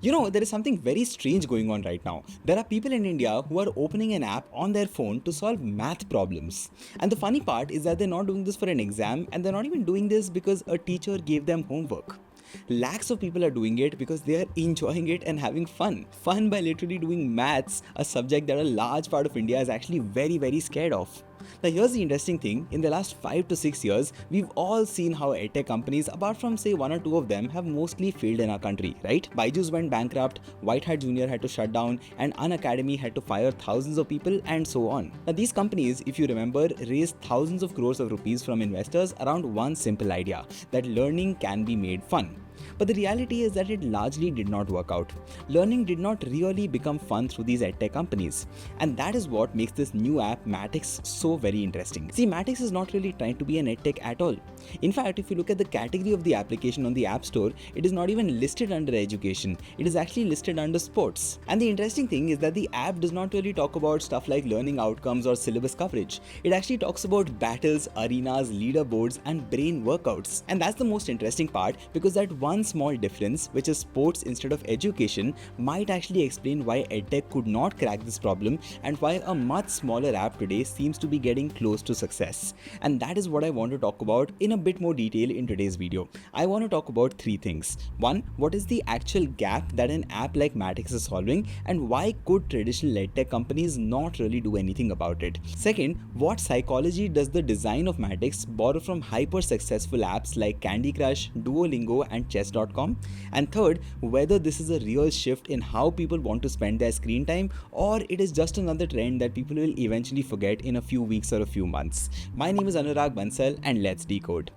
There is something very strange going on right now. There are people in India who are opening an app on their phone to solve math problems. And the funny part is that they're not doing this for an exam, and they're not even doing this because a teacher gave them homework. Lakhs of people are doing it because they are enjoying it and having fun. Fun by literally doing maths, a subject that a large part of India is actually very, very scared of. Now, here's the interesting thing. In the last 5 to 6 years, we've all seen how edtech companies, apart from say one or two of them, have mostly failed in our country, right? Byju's went bankrupt, White Hat Junior had to shut down, and Unacademy had to fire thousands of people, and so on. Now, these companies, if you remember, raised thousands of crores of rupees from investors around one simple idea, that learning can be made fun. But the reality is that it largely did not work out. Learning did not really become fun through these edtech companies. And that is what makes this new app Matiks so very interesting. See, Matiks is not really trying to be an edtech at all. In fact, if you look at the category of the application on the App Store, it is not even listed under education. It is actually listed under sports. And the interesting thing is that the app does not really talk about stuff like learning outcomes or syllabus coverage. It actually talks about battles, arenas, leaderboards, and brain workouts. And that's the most interesting part, because that one small difference, which is sports instead of education, might actually explain why edtech could not crack this problem and why a much smaller app today seems to be getting close to success. And that is what I want to talk about in a bit more detail in today's video. I want to talk about three things. One, what is the actual gap that an app like Matiks is solving, and why could traditional edtech companies not really do anything about it? Second, what psychology does the design of Matiks borrow from hyper successful apps like Candy Crush, Duolingo, and chess.com? And third, whether this is a real shift in how people want to spend their screen time, or it is just another trend that people will eventually forget in a few weeks or a few months. My name is Bansal, and let's decode.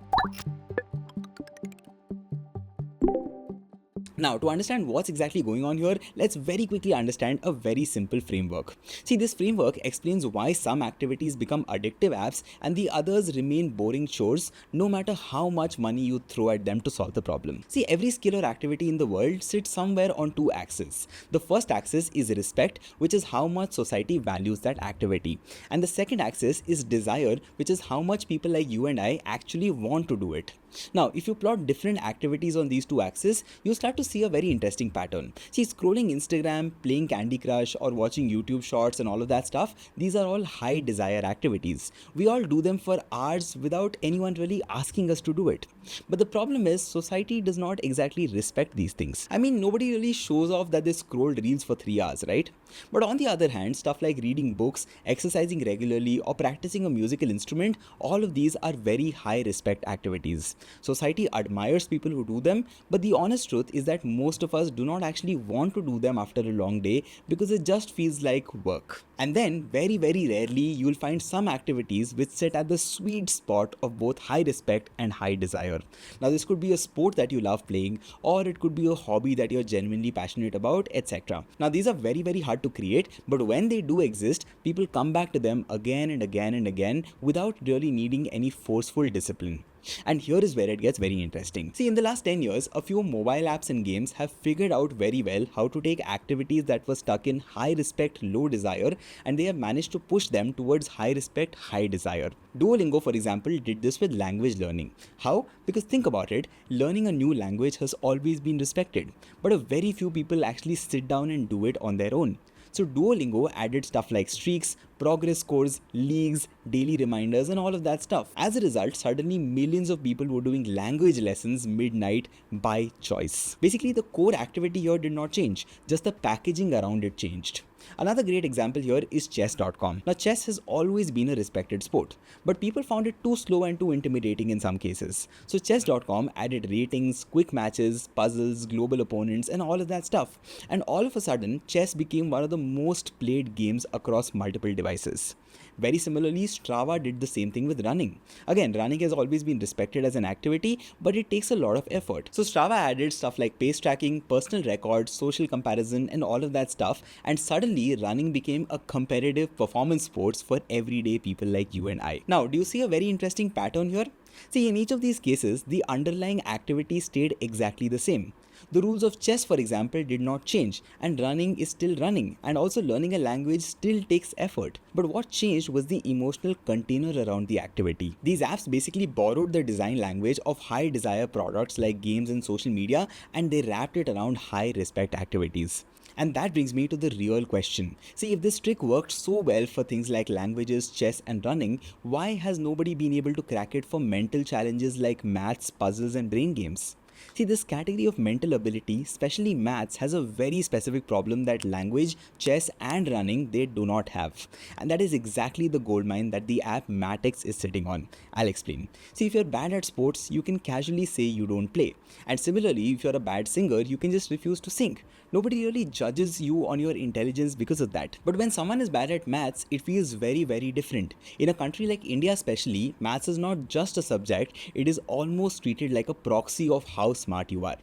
Now, to understand what's exactly going on here, let's very quickly understand a very simple framework. See, this framework explains why some activities become addictive apps and the others remain boring chores, no matter how much money you throw at them to solve the problem. See, every skill or activity in the world sits somewhere on two axes. The first axis is respect, which is how much society values that activity. And the second axis is desire, which is how much people like you and I actually want to do it. Now, if you plot different activities on these two axes, you start to see a very interesting pattern. See, scrolling Instagram, playing Candy Crush, or watching YouTube shorts and all of that stuff, these are all high desire activities. We all do them for hours without anyone really asking us to do it. But the problem is, society does not exactly respect these things. I mean, nobody really shows off that they scrolled reels for 3 hours, right? But on the other hand, stuff like reading books, exercising regularly, or practicing a musical instrument, all of these are very high respect activities. Society admires people who do them, but the honest truth is that most of us do not actually want to do them after a long day because it just feels like work. And then, very, very rarely, you will find some activities which sit at the sweet spot of both high respect and high desire. Now, this could be a sport that you love playing, or it could be a hobby that you're genuinely passionate about, etc. Now, these are very, very hard to create, but when they do exist, people come back to them again and again and again without really needing any forceful discipline. And here is where it gets very interesting. See, in the last 10 years, a few mobile apps and games have figured out very well how to take activities that were stuck in high respect, low desire, and they have managed to push them towards high respect, high desire. Duolingo, for example, did this with language learning. How? Because think about it, learning a new language has always been respected, but a very few people actually sit down and do it on their own. So Duolingo added stuff like streaks, progress scores, leagues, daily reminders, and all of that stuff. As a result, suddenly millions of people were doing language lessons midnight by choice. Basically, the core activity here did not change, just the packaging around it changed. Another great example here is chess.com. Now, chess has always been a respected sport, but people found it too slow and too intimidating in some cases. So chess.com added ratings, quick matches, puzzles, global opponents, and all of that stuff. And all of a sudden, chess became one of the most played games across multiple devices. Very similarly, Strava did the same thing with running. Again, running has always been respected as an activity, but it takes a lot of effort. So Strava added stuff like pace tracking, personal records, social comparison, and all of that stuff. And suddenly, running became a competitive performance sports for everyday people like you and I. Now, do you see a very interesting pattern here? See, in each of these cases, the underlying activity stayed exactly the same. The rules of chess, for example, did not change, and running is still running, and also learning a language still takes effort. But what changed was the emotional container around the activity. These apps basically borrowed the design language of high desire products like games and social media, and they wrapped it around high respect activities. And that brings me to the real question. See, if this trick worked so well for things like languages, chess, and running, why has nobody been able to crack it for mental challenges like maths, puzzles, and brain games? See, this category of mental ability, especially maths, has a very specific problem that language, chess, and running they do not have. And that is exactly the goldmine that the app Matiks is sitting on. I'll explain. See, if you're bad at sports, you can casually say you don't play. And similarly, if you're a bad singer, you can just refuse to sing. Nobody really judges you on your intelligence because of that. But when someone is bad at maths, it feels very, very different. In a country like India, especially, maths is not just a subject, it is almost treated like a proxy of how smart you are.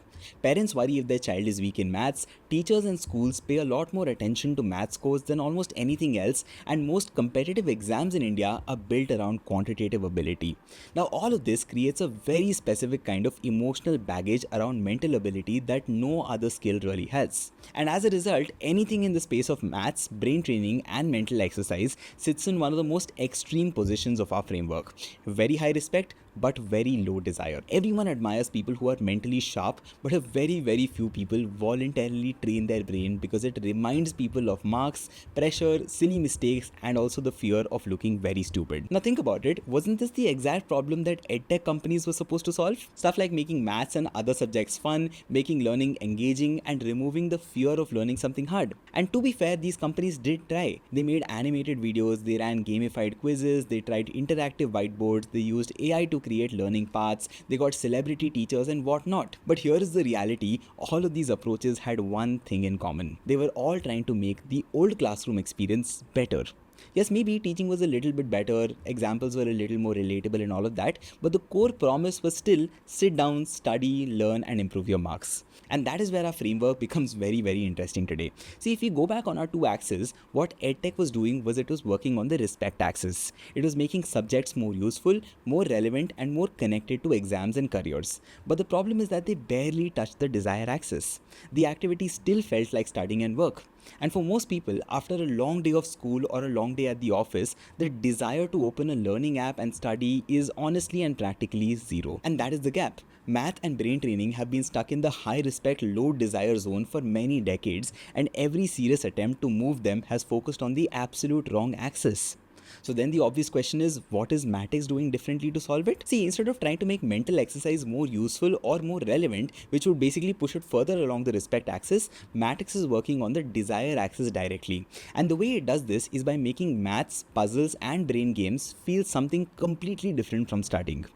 Parents worry if their child is weak in maths, teachers and schools pay a lot more attention to maths scores than almost anything else, and most competitive exams in India are built around quantitative ability. Now, all of this creates a very specific kind of emotional baggage around mental ability that no other skill really has. And as a result, anything in the space of maths, brain training, and mental exercise sits in one of the most extreme positions of our framework. Very high respect, but very low desire. Everyone admires people who are mentally sharp, but a very few people voluntarily train their brain because it reminds people of marks, pressure, silly mistakes, and also the fear of looking very stupid. Now think about it, wasn't this the exact problem that edtech companies were supposed to solve? Stuff like making maths and other subjects fun, making learning engaging, and removing the fear of learning something hard. And to be fair, these companies did try. They made animated videos, they ran gamified quizzes, they tried interactive whiteboards, they used AI to create learning paths, they got celebrity teachers and whatnot. But here is the reality, all of these approaches had one thing in common. They were all trying to make the old classroom experience better. Yes, maybe teaching was a little bit better, examples were a little more relatable and all of that, but the core promise was still sit down, study, learn, and improve your marks. And that is where our framework becomes very interesting today. See, if we go back on our two axes, what EdTech was doing was it was working on the respect axis. It was making subjects more useful, more relevant, and more connected to exams and careers. But the problem is that they barely touched the desire axis. The activity still felt like studying and work. And for most people, after a long day of school or a long day at the office, the desire to open a learning app and study is honestly and practically zero. And that is the gap. Math and brain training have been stuck in the high respect, low desire zone for many decades, and every serious attempt to move them has focused on the absolute wrong axis. So then the obvious question is, what is Matiks doing differently to solve it? See, instead of trying to make mental exercise more useful or more relevant, which would basically push it further along the respect axis, Matiks is working on the desire axis directly. And the way it does this is by making maths, puzzles, and brain games feel something completely different from studying.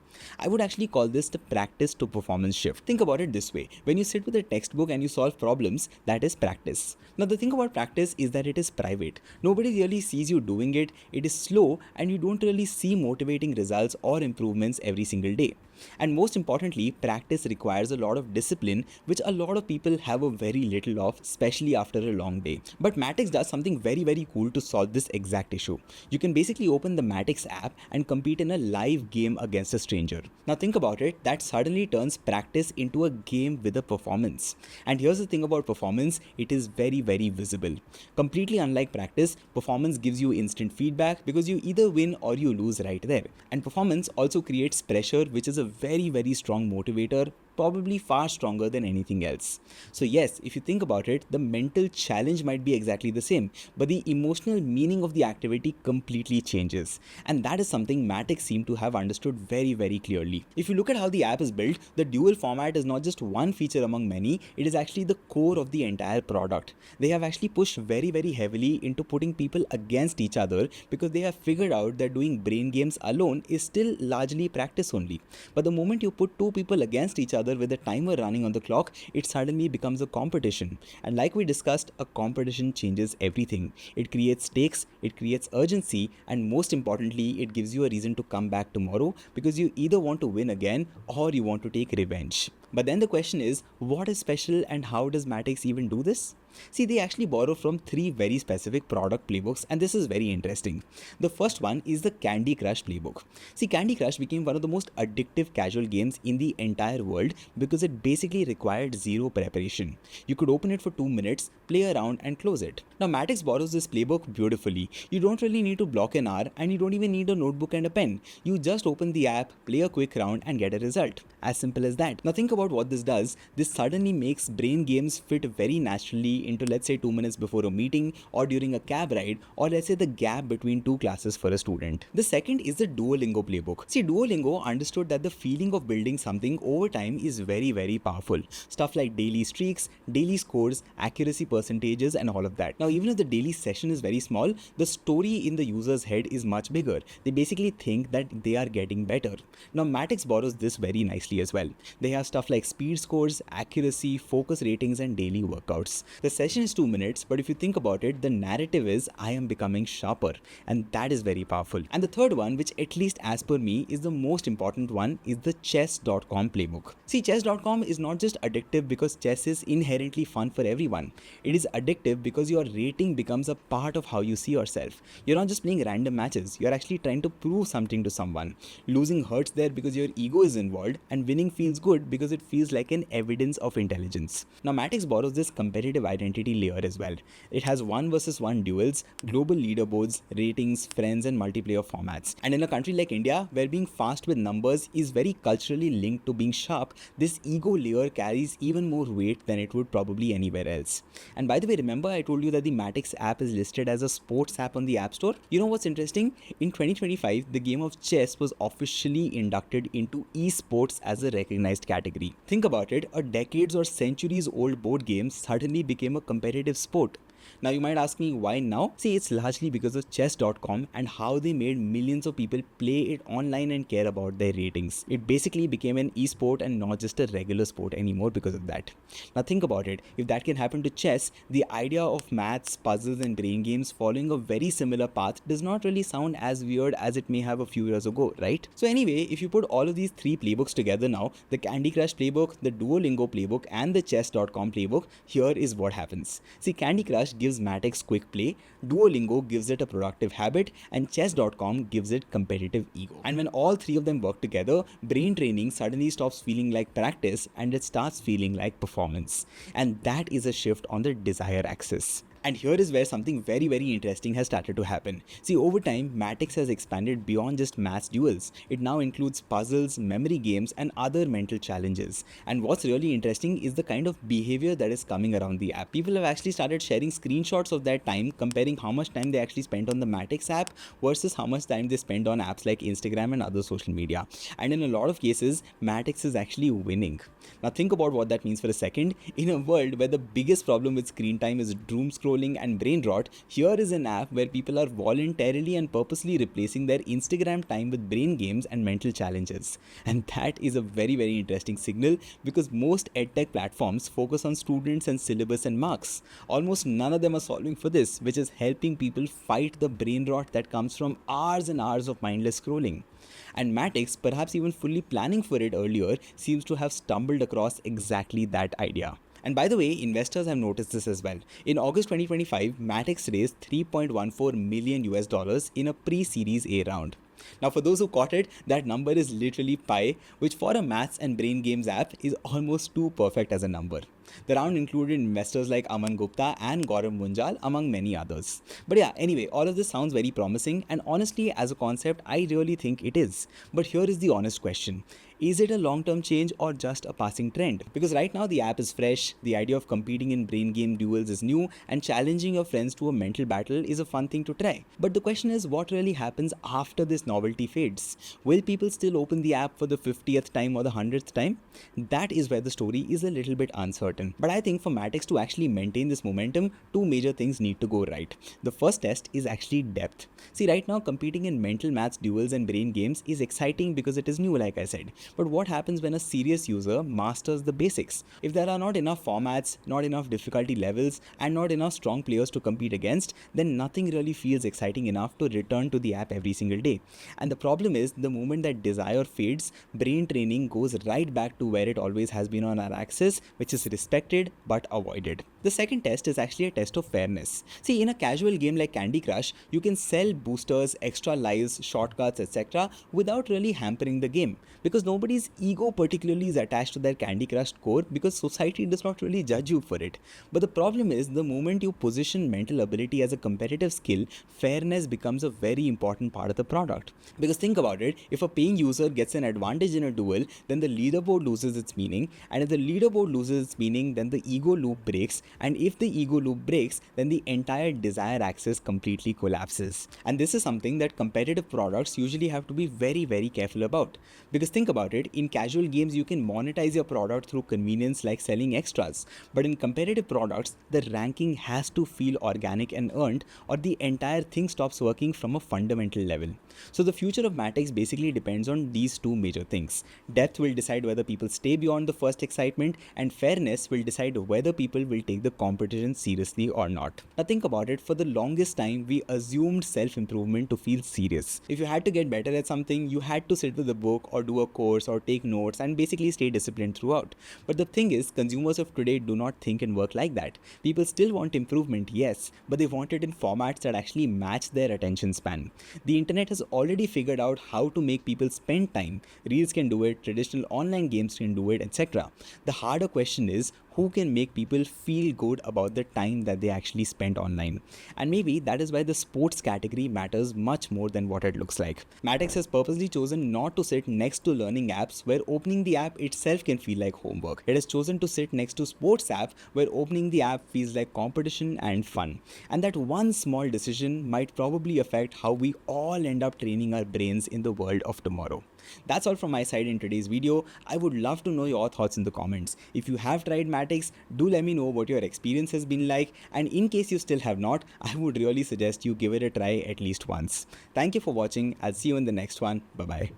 I would actually call this the practice to performance shift. Think about it this way. When you sit with a textbook and you solve problems, that is practice. Now the thing about practice is that it is private. Nobody really sees you doing it. It is slow and you don't really see motivating results or improvements every single day. And most importantly, practice requires a lot of discipline, which a lot of people have a very little of, especially after a long day. But Matiks does something very cool to solve this exact issue. You can basically open the Matiks app and compete in a live game against a stranger. Now think about it, that suddenly turns practice into a game with a performance. And here's the thing about performance, it is very visible. Completely unlike practice, performance gives you instant feedback because you either win or you lose right there. And performance also creates pressure, which is a very strong motivator, probably far stronger than anything else. So yes, if you think about it, the mental challenge might be exactly the same, but the emotional meaning of the activity completely changes. And that is something Matiks seem to have understood very clearly. If you look at how the app is built, the duel format is not just one feature among many, it is actually the core of the entire product. They have actually pushed very heavily into putting people against each other because they have figured out that doing brain games alone is still largely practice only. But the moment you put two people against each other with a timer running on the clock, it suddenly becomes a competition. And like we discussed, a competition changes everything. It creates stakes, it creates urgency, and most importantly, it gives you a reason to come back tomorrow because you either want to win again or you want to take revenge. But then the question is, what is special and how does Matiks even do this? See, they actually borrow from three very specific product playbooks, and this is very interesting. The first one is the Candy Crush playbook. See, Candy Crush became one of the most addictive casual games in the entire world because it basically required zero preparation. You could open it for 2 minutes, play around, and close it. Now, Matiks borrows this playbook beautifully. You don't really need to block an hour, and you don't even need a notebook and a pen. You just open the app, play a quick round, and get a result. As simple as that. Now, think about what this does. This suddenly makes brain games fit very naturally into, let's say, 2 minutes before a meeting, or during a cab ride, or let's say the gap between two classes for a student. The second is the Duolingo playbook. See, Duolingo understood that the feeling of building something over time is very, very powerful. Stuff like daily streaks, daily scores, accuracy percentages, and all of that. Now, even if the daily session is very small, the story in the user's head is much bigger. They basically think that they are getting better. Now, Matiks borrows this very nicely as well. They have stuff like speed scores, accuracy, focus ratings, and daily workouts. The session is 2 minutes, but if you think about it, the narrative is I am becoming sharper, and that is very powerful. And the third one, which at least as per me is the most important one, is the chess.com playbook. See, chess.com is not just addictive because chess is inherently fun for everyone. It is addictive because your rating becomes a part of how you see yourself. You're not just playing random matches, you're actually trying to prove something to someone. Losing hurts there because your ego is involved, and winning feels good because it feels like an evidence of intelligence. Now, Matiks borrows this competitive identity layer as well. It has 1 versus 1 duels, global leaderboards, ratings, friends, and multiplayer formats. And in a country like India, where being fast with numbers is very culturally linked to being sharp, this ego layer carries even more weight than it would probably anywhere else. And by the way, remember I told you that the Matiks app is listed as a sports app on the App Store? You know what's interesting? In 2025, the game of chess was officially inducted into esports as a recognized category. Think about it, a decades or centuries old board game suddenly became a competitive sport. Now you might ask me why now? See, it's largely because of chess.com and how they made millions of people play it online and care about their ratings. It basically became an esport and not just a regular sport anymore because of that. Now think about it, if that can happen to chess, the idea of maths, puzzles and brain games following a very similar path does not really sound as weird as it may have a few years ago, right? So anyway, if you put all of these three playbooks together now, the Candy Crush playbook, the Duolingo playbook and the chess.com playbook, here is what happens. See, Candy Crush gives Matiks quick play, Duolingo gives it a productive habit, and chess.com gives it competitive ego. And when all three of them work together, brain training suddenly stops feeling like practice and it starts feeling like performance. And that is a shift on the desire axis. And here is where something very, very interesting has started to happen. See, over time, Matiks has expanded beyond just maths duels. It now includes puzzles, memory games, and other mental challenges. And what's really interesting is the kind of behavior that is coming around the app. People have actually started sharing screenshots of their time, comparing how much time they actually spent on the Matiks app versus how much time they spend on apps like Instagram and other social media. And in a lot of cases, Matiks is actually winning. Now think about what that means for a second. In a world where the biggest problem with screen time is doom scrolling and brain rot, here is an app where people are voluntarily and purposely replacing their Instagram time with brain games and mental challenges. And that is a very, very interesting signal because most edtech platforms focus on students and syllabus and marks. Almost none of them are solving for this, which is helping people fight the brain rot that comes from hours and hours of mindless scrolling. And Matiks, perhaps even fully planning for it earlier, seems to have stumbled across exactly that idea. And by the way, investors have noticed this as well. In August 2025, Matiks raised 3.14 million US dollars in a pre-series A round. Now for those who caught it, that number is literally pi, which for a maths and brain games app is almost too perfect as a number. The round included investors like Aman Gupta and Gaurav Munjal among many others. But yeah, anyway, all of this sounds very promising and honestly as a concept I really think it is. But here is the honest question. Is it a long-term change or just a passing trend? Because right now the app is fresh, the idea of competing in brain game duels is new, and challenging your friends to a mental battle is a fun thing to try. But the question is, what really happens after this novelty fades? Will people still open the app for the 50th time or the 100th time? That is where the story is a little bit uncertain. button. But I think for Matiks to actually maintain this momentum, two major things need to go right. The first test is actually depth. See, right now competing in mental maths, duels and brain games is exciting because it is new, like I said. But what happens when a serious user masters the basics? If there are not enough formats, not enough difficulty levels, and not enough strong players to compete against, then nothing really feels exciting enough to return to the app every single day. And the problem is, the moment that desire fades, brain training goes right back to where it always has been on our axis, which is respected but avoided. The second test is actually a test of fairness. See, in a casual game like Candy Crush, you can sell boosters, extra lives, shortcuts, etc. without really hampering the game, because nobody's ego particularly is attached to their Candy Crush score, because society does not really judge you for it. But the problem is, the moment you position mental ability as a competitive skill, fairness becomes a very important part of the product. Because think about it, if a paying user gets an advantage in a duel, then the leaderboard loses its meaning, and if the leaderboard loses its meaning, then the ego loop breaks, and if the ego loop breaks, then the entire desire axis completely collapses. And this is something that competitive products usually have to be very, very careful about. Because think about it, in casual games you can monetize your product through convenience like selling extras, but in competitive products, the ranking has to feel organic and earned, or the entire thing stops working from a fundamental level. So the future of Matiks basically depends on these two major things. Depth will decide whether people stay beyond the first excitement, and fairness will decide whether people will take the competition seriously or not. Now think about it, for the longest time we assumed self-improvement to feel serious. If you had to get better at something, you had to sit with a book or do a course or take notes and basically stay disciplined throughout. But the thing is, consumers of today do not think and work like that. People still want improvement, yes, but they want it in formats that actually match their attention span. The internet has already figured out how to make people spend time. Reels can do it, traditional online games can do it, etc. The harder question is, who can make people feel good about the time that they actually spent online? And maybe that is why the sports category matters much more than what it looks like. Matiks has purposely chosen not to sit next to learning apps where opening the app itself can feel like homework. It has chosen to sit next to sports apps where opening the app feels like competition and fun. And that one small decision might probably affect how we all end up training our brains in the world of tomorrow. That's all from my side in today's video. I would love to know your thoughts in the comments. If you have tried Matiks, do let me know what your experience has been like, and in case you still have not, I would really suggest you give it a try at least once. Thank you for watching. I'll see you in the next one. Bye bye.